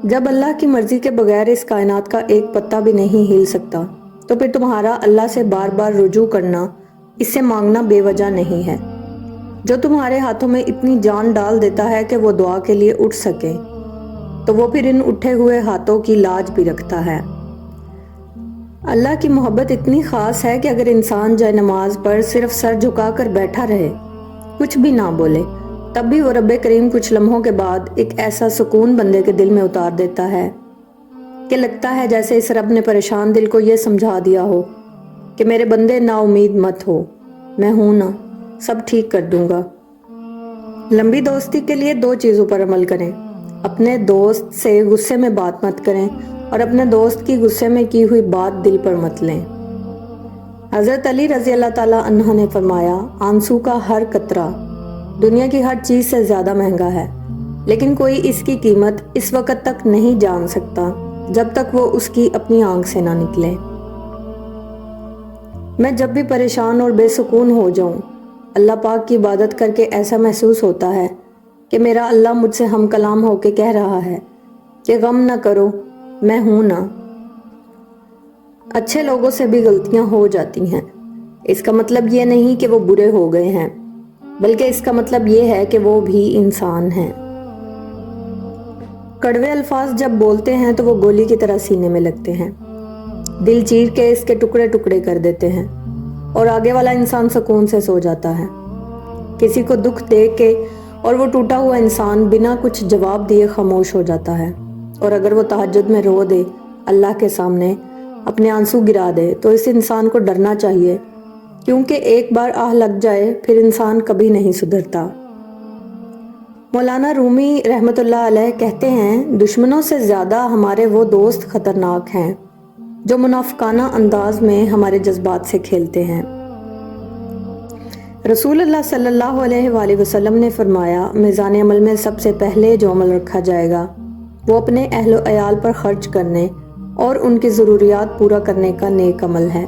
جب اللہ کی مرضی کے بغیر اس کائنات کا ایک پتا بھی نہیں ہل سکتا تو پھر تمہارا اللہ سے بار بار رجوع کرنا، اس سے مانگنا بے وجہ نہیں ہے۔ جو تمہارے ہاتھوں میں اتنی جان ڈال دیتا ہے کہ وہ دعا کے لیے اٹھ سکے، تو وہ پھر ان اٹھے ہوئے ہاتھوں کی لاج بھی رکھتا ہے۔ اللہ کی محبت اتنی خاص ہے کہ اگر انسان جائے نماز پر صرف سر جھکا کر بیٹھا رہے، کچھ بھی نہ بولے، تب بھی وہ رب کریم کچھ لمحوں کے بعد ایک ایسا سکون بندے کے دل میں اتار دیتا ہے کہ لگتا ہے جیسے اس رب نے پریشان دل کو یہ سمجھا دیا ہو کہ میرے بندے نا امید مت ہو، میں ہوں نا، سب ٹھیک کر دوں گا۔ لمبی دوستی کے لیے 2 چیزوں پر عمل کریں: اپنے دوست سے غصے میں بات مت کریں اور اپنے دوست کی غصے میں کی ہوئی بات دل پر مت لیں۔ حضرت علی رضی اللہ تعالیٰ عنہ نے فرمایا، آنسو کا ہر قطرہ دنیا کی ہر چیز سے زیادہ مہنگا ہے، لیکن کوئی اس کی قیمت اس وقت تک نہیں جان سکتا جب تک وہ اس کی اپنی آنکھ سے نہ نکلے۔ میں جب بھی پریشان اور بے سکون ہو جاؤں، اللہ پاک کی عبادت کر کے ایسا محسوس ہوتا ہے کہ میرا اللہ مجھ سے ہم کلام ہو کے کہہ رہا ہے کہ غم نہ کرو، میں ہوں نا۔ اچھے لوگوں سے بھی غلطیاں ہو جاتی ہیں، اس کا مطلب یہ نہیں کہ وہ برے ہو گئے ہیں، بلکہ اس کا مطلب یہ ہے کہ وہ بھی انسان ہیں۔ کڑوے الفاظ جب بولتے ہیں تو وہ گولی کی طرح سینے میں لگتے ہیں، دل چیر کے اس کے ٹکڑے ٹکڑے کر دیتے ہیں اور آگے والا انسان سکون سے سو جاتا ہے۔ کسی کو دکھ دے کے اور وہ ٹوٹا ہوا انسان بنا کچھ جواب دیے خاموش ہو جاتا ہے، اور اگر وہ تہجد میں رو دے، اللہ کے سامنے اپنے آنسو گرا دے، تو اس انسان کو ڈرنا چاہیے، کیونکہ ایک بار آہ لگ جائے پھر انسان کبھی نہیں سدھرتا۔ مولانا رومی رحمۃ اللہ علیہ کہتے ہیں، دشمنوں سے زیادہ ہمارے وہ دوست خطرناک ہیں جو منافقانہ انداز میں ہمارے جذبات سے کھیلتے ہیں۔ رسول اللہ صلی اللہ علیہ وآلہ وسلم نے فرمایا، میزان عمل میں سب سے پہلے جو عمل رکھا جائے گا وہ اپنے اہل و عیال پر خرچ کرنے اور ان کی ضروریات پورا کرنے کا نیک عمل ہے۔